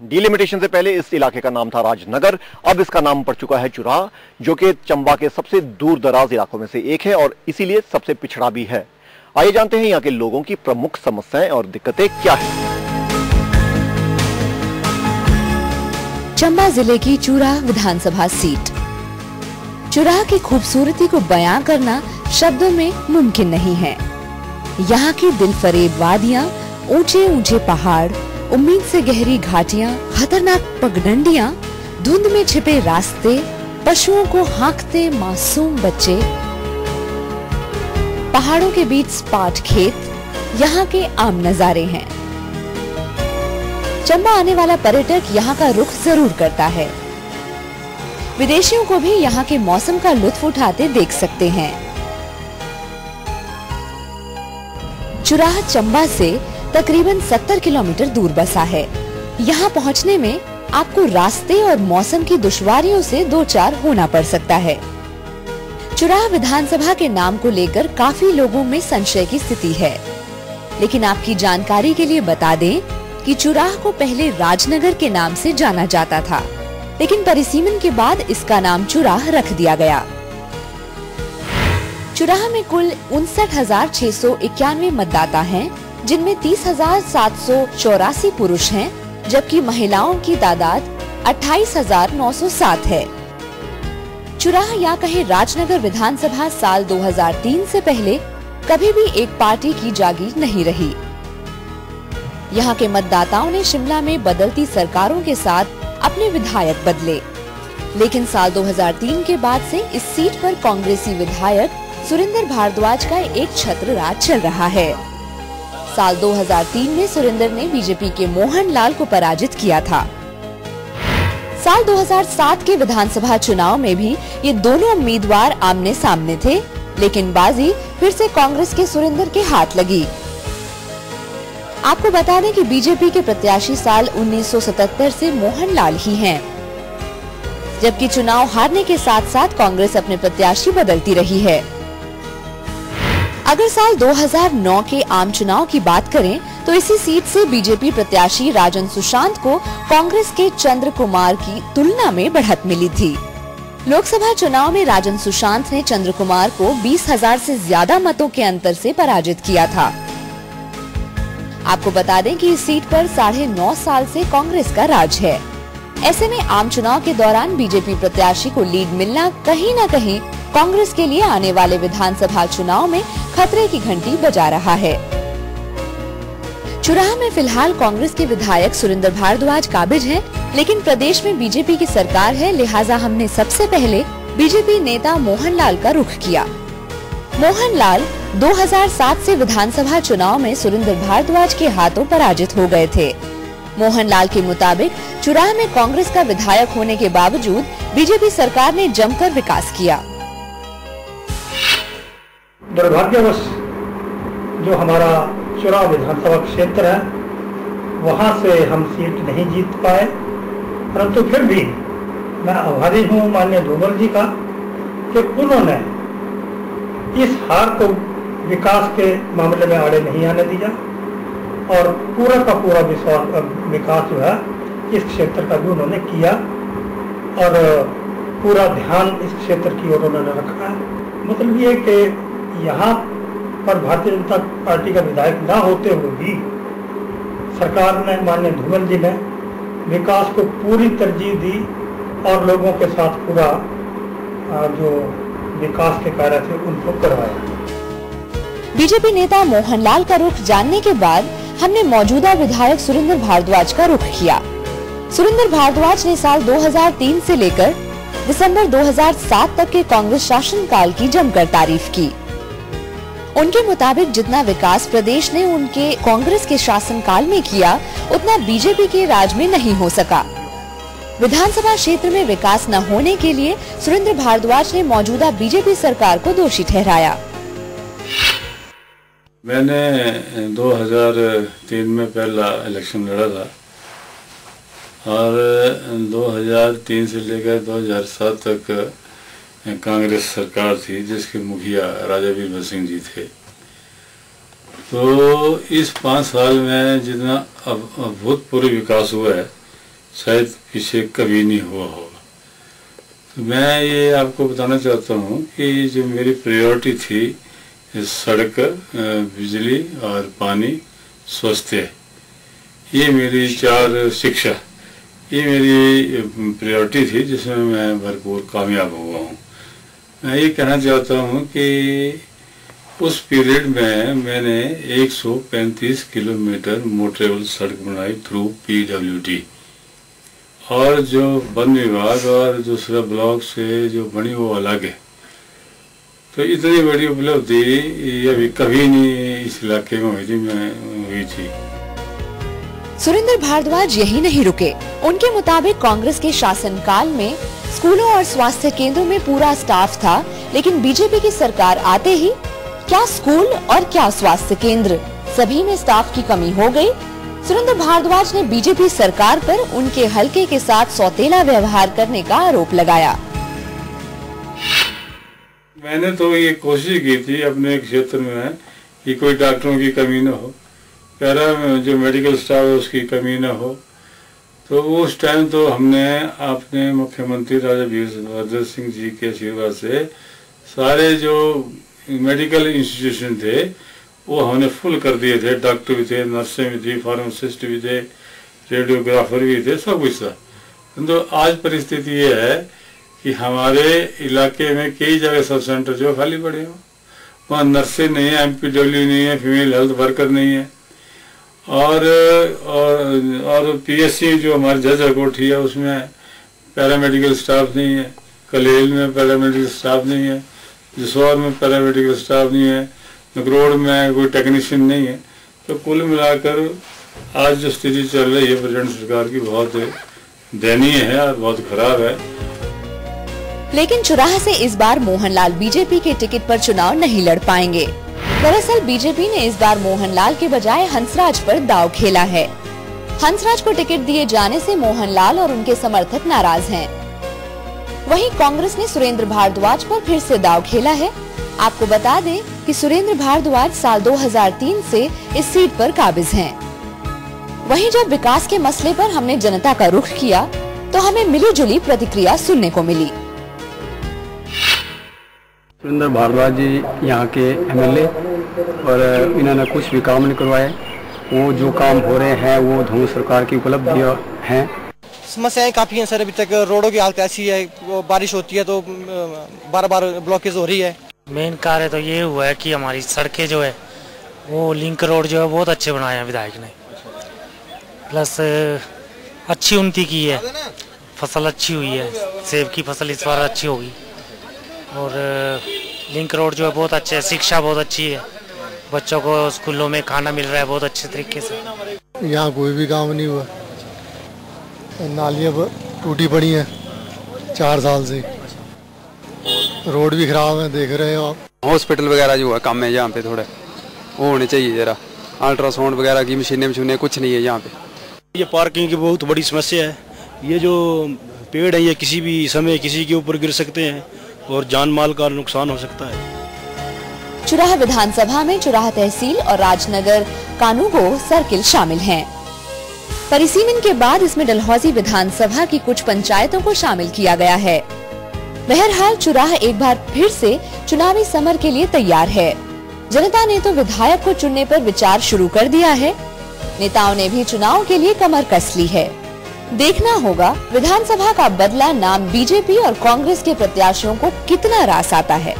Delimitation से पहले इस इलाके का नाम था राजनगर, अब इसका नाम पड़ चुका है चुराह, जो कि चंबा के सबसे दूर दराज इलाकों में से एक है और इसीलिए सबसे पिछड़ा भी है। आइए जानते हैं यहाँ के लोगों की प्रमुख समस्याएं और दिक्कतें क्या है। चंबा जिले की चुराह विधानसभा सीट। चुराह की खूबसूरती को बयां करना शब्दों में मुमकिन नहीं है। यहाँ की दिलफरेब वादियाँ, ऊंचे ऊंचे पहाड़, उम्मीद से गहरी घाटियाँ, खतरनाक पगडंडियाँ, धुंध में छिपे रास्ते, पशुओं को हाँकते मासूम बच्चे, पहाड़ों के बीच स्पाट खेत, यहाँ के आम नजारे हैं। चंबा आने वाला पर्यटक यहाँ का रुख जरूर करता है। विदेशियों को भी यहाँ के मौसम का लुत्फ उठाते देख सकते हैं। चुराह चंबा से तकरीबन 70 किलोमीटर दूर बसा है। यहाँ पहुँचने में आपको रास्ते और मौसम की दुश्वारियों से दो चार होना पड़ सकता है। चुराह विधानसभा के नाम को लेकर काफी लोगों में संशय की स्थिति है, लेकिन आपकी जानकारी के लिए बता दें कि चुराह को पहले राजनगर के नाम से जाना जाता था, लेकिन परिसीमन के बाद इसका नाम चुराह रख दिया गया। चुराह में कुल 59,691 मतदाता हैं, जिनमें 30,784 पुरुष हैं, जबकि महिलाओं की तादाद 28,907 है। चुराह या कहें राजनगर विधानसभा साल 2003 से पहले कभी भी एक पार्टी की जागीर नहीं रही। यहाँ के मतदाताओं ने शिमला में बदलती सरकारों के साथ अपने विधायक बदले, लेकिन साल 2003 के बाद से इस सीट पर कांग्रेसी विधायक सुरेंद्र भारद्वाज का एक छत्र राज चल रहा है। साल 2003 में सुरेंद्र ने बीजेपी के मोहन लाल को पराजित किया था। साल 2007 के विधानसभा चुनाव में भी ये दोनों उम्मीदवार आमने सामने थे, लेकिन बाजी फिर से कांग्रेस के सुरेंद्र के हाथ लगी। आपको बता दें कि बीजेपी के प्रत्याशी साल 1977 से मोहन लाल ही हैं, जबकि चुनाव हारने के साथ साथ कांग्रेस अपने प्रत्याशी बदलती रही है। अगर साल 2009 के आम चुनाव की बात करें तो इसी सीट से बीजेपी प्रत्याशी राजन सुशांत को कांग्रेस के चंद्र कुमार की तुलना में बढ़त मिली थी। लोकसभा चुनाव में राजन सुशांत ने चंद्र कुमार को 20,000 से ज्यादा मतों के अंतर से पराजित किया था। आपको बता दें कि इस सीट पर 9.5 साल से कांग्रेस का राज है। ऐसे में आम चुनाव के दौरान बीजेपी प्रत्याशी को लीड मिलना कहीं न कहीं कांग्रेस के लिए आने वाले विधानसभा चुनाव में खतरे की घंटी बजा रहा है। चुराह में फिलहाल कांग्रेस के विधायक सुरेंद्र भारद्वाज काबिज हैं, लेकिन प्रदेश में बीजेपी की सरकार है, लिहाजा हमने सबसे पहले बीजेपी नेता मोहन लाल का रुख किया। मोहन लाल 2007 से विधानसभा चुनाव में सुरेंद्र भारद्वाज के हाथों पराजित हो गए थे। मोहन लाल के मुताबिक चुराह में कांग्रेस का विधायक होने के बावजूद बीजेपी सरकार ने जमकर विकास किया। दुर्भाग्यवश जो हमारा चुराह विधानसभा क्षेत्र है, वहां से हम सीट नहीं जीत पाए, परंतु फिर भी मैं आभारी हूँ माननीय धूमल जी का कि उन्होंने इस हार को विकास के मामले में आड़े नहीं आने दिया और पूरा का पूरा विकास जो है इस क्षेत्र का भी उन्होंने किया और पूरा ध्यान इस क्षेत्र की ओर उन्होंने रखा है। मतलब ये कि यहाँ पर भारतीय जनता पार्टी का विधायक ना होते हुए भी सरकार ने, माननीय धूमल जी ने विकास को पूरी तरजीह दी और लोगों के साथ पूरा जो विकास के कार्य थे उनको करवाया। बीजेपी नेता मोहन लाल का रुख जानने के बाद हमने मौजूदा विधायक सुरेंद्र भारद्वाज का रुख किया। सुरेंद्र भारद्वाज ने साल 2003 से लेकर दिसंबर 2007 तक के कांग्रेस शासनकाल की जमकर तारीफ की। उनके मुताबिक जितना विकास प्रदेश ने उनके कांग्रेस के शासनकाल में किया, उतना बीजेपी के राज में नहीं हो सका। विधानसभा क्षेत्र में विकास न होने के लिए सुरेंद्र भारद्वाज ने मौजूदा बीजेपी सरकार को दोषी ठहराया। मैंने 2003 में पहला इलेक्शन लड़ा था और 2003 से लेकर 2007 तक कांग्रेस सरकार थी जिसके मुखिया राजा बीरबल सिंह जी थे। तो इस 5 साल में जितना अभूतपूर्व विकास हुआ है शायद पीछे कभी नहीं हुआ होगा। तो मैं ये आपको बताना चाहता हूँ कि जो मेरी प्रायोरिटी थी सड़क, बिजली और पानी, स्वास्थ्य, ये मेरी 4 शिक्षा, ये मेरी प्रायोरिटी थी जिसमें मैं भरपूर कामयाब हुआ हूँ। मैं ये कहना चाहता हूँ कि उस पीरियड में मैंने 135 किलोमीटर मोटरेबल सड़क बनाई थ्रू PWD, और जो वन विभाग और दूसरा ब्लॉक से जो बनी वो अलग है। तो इतनी बड़ी उपलब्धि अभी कभी नहीं इस इलाके में हुई थी। सुरेंद्र भारद्वाज यही नहीं रुके। उनके मुताबिक कांग्रेस के शासनकाल में स्कूलों और स्वास्थ्य केंद्रों में पूरा स्टाफ था, लेकिन बीजेपी की सरकार आते ही क्या स्कूल और क्या स्वास्थ्य केंद्र, सभी में स्टाफ की कमी हो गई। सुरेंद्र भारद्वाज ने बीजेपी सरकार पर उनके हलके के साथ सौतेला व्यवहार करने का आरोप लगाया। मैंने तो ये कोशिश की थी अपने क्षेत्र में कि कोई डॉक्टरों की कमी न हो, पैरा जो मेडिकल स्टाफ है उसकी कमी न हो। तो उस टाइम तो हमने अपने मुख्यमंत्री राजा वीरभद्र सिंह जी के आशीर्वाद से सारे जो मेडिकल इंस्टीट्यूशन थे वो हमने फुल कर दिए थे। डॉक्टर भी थे, नर्सें भी थी, फार्मासिस्ट भी थे, रेडियोग्राफर भी थे, सब कुछ था। तो आज परिस्थिति ये है कि हमारे इलाके में कई जगह सब सेंटर जो खाली पड़े हो, वहाँ नर्सें नहीं है, MPW नहीं है, फीमेल हेल्थ वर्कर नहीं है, और PSC जो हमारी जजा कोठी है उसमें पैरामेडिकल स्टाफ नहीं है, कलेल में पैरामेडिकल स्टाफ नहीं है, जसौर में पैरामेडिकल स्टाफ नहीं है, नगरोड में कोई टेक्नीशियन नहीं है। तो कुल मिलाकर आज जो स्थिति चल रही है प्रेजेंट सरकार की बहुत दयनीय है और बहुत खराब है। लेकिन चुराह से इस बार मोहनलाल बीजेपी के टिकट पर चुनाव नहीं लड़ पाएंगे। दरअसल बीजेपी ने इस बार मोहनलाल के बजाय हंसराज पर दांव खेला है। हंसराज को टिकट दिए जाने से मोहनलाल और उनके समर्थक नाराज हैं। वहीं कांग्रेस ने सुरेंद्र भारद्वाज पर फिर से दांव खेला है। आपको बता दें कि सुरेंद्र भारद्वाज साल 2003 से इस सीट पर काबिज हैं। वहीं जब विकास के मसले पर हमने जनता का रुख किया तो हमें मिली जुली प्रतिक्रिया सुनने को मिली। सुरेंद्र भारद्वाज जी यहाँ के MLA और इन्होंने कुछ भी काम नहीं करवाए। वो जो काम हो रहे हैं वो धूम सरकार की उपलब्धियाँ हैं। समस्याएं काफ़ी हैं सर। अभी तक रोडों की हालत ऐसी है, वो बारिश होती है तो बार बार ब्लॉकेज हो रही है। मेन कार्य तो ये हुआ है कि हमारी सड़कें जो है वो लिंक रोड जो है बहुत अच्छे बनाए हैं विधायक ने, प्लस अच्छी उन्नति की है, फसल अच्छी हुई है, सेब की फसल इस बार अच्छी होगी, और लिंक रोड जो है बहुत अच्छे है, शिक्षा बहुत अच्छी है, बच्चों को स्कूलों में खाना मिल रहा है बहुत अच्छे तरीके से। यहाँ कोई भी काम नहीं हुआ, नालियाँ टूटी पड़ी हैं 4 साल से, रोड भी खराब है, देख रहे हो आप। हॉस्पिटल वगैरह जो है कम है यहाँ पे, थोड़े वो होने चाहिए जरा। अल्ट्रासाउंड वगैरह की मशीनें कुछ नहीं है यहाँ पे। ये पार्किंग की बहुत बड़ी समस्या है। ये जो पेड़ है ये किसी भी समय किसी के ऊपर गिर सकते हैं और जान माल का नुकसान हो सकता है। चुराह विधानसभा में चुराह तहसील और राजनगर कानूगो सर्किल शामिल हैं। परिसीमन के बाद इसमें डलहौजी विधानसभा की कुछ पंचायतों को शामिल किया गया है। बहरहाल चुराह एक बार फिर से चुनावी समर के लिए तैयार है। जनता ने तो विधायक को चुनने पर विचार शुरू कर दिया है। नेताओं ने भी चुनाव के लिए कमर कस ली है। देखना होगा विधानसभा का बदला नाम बीजेपी और कांग्रेस के प्रत्याशियों को कितना रास आता है।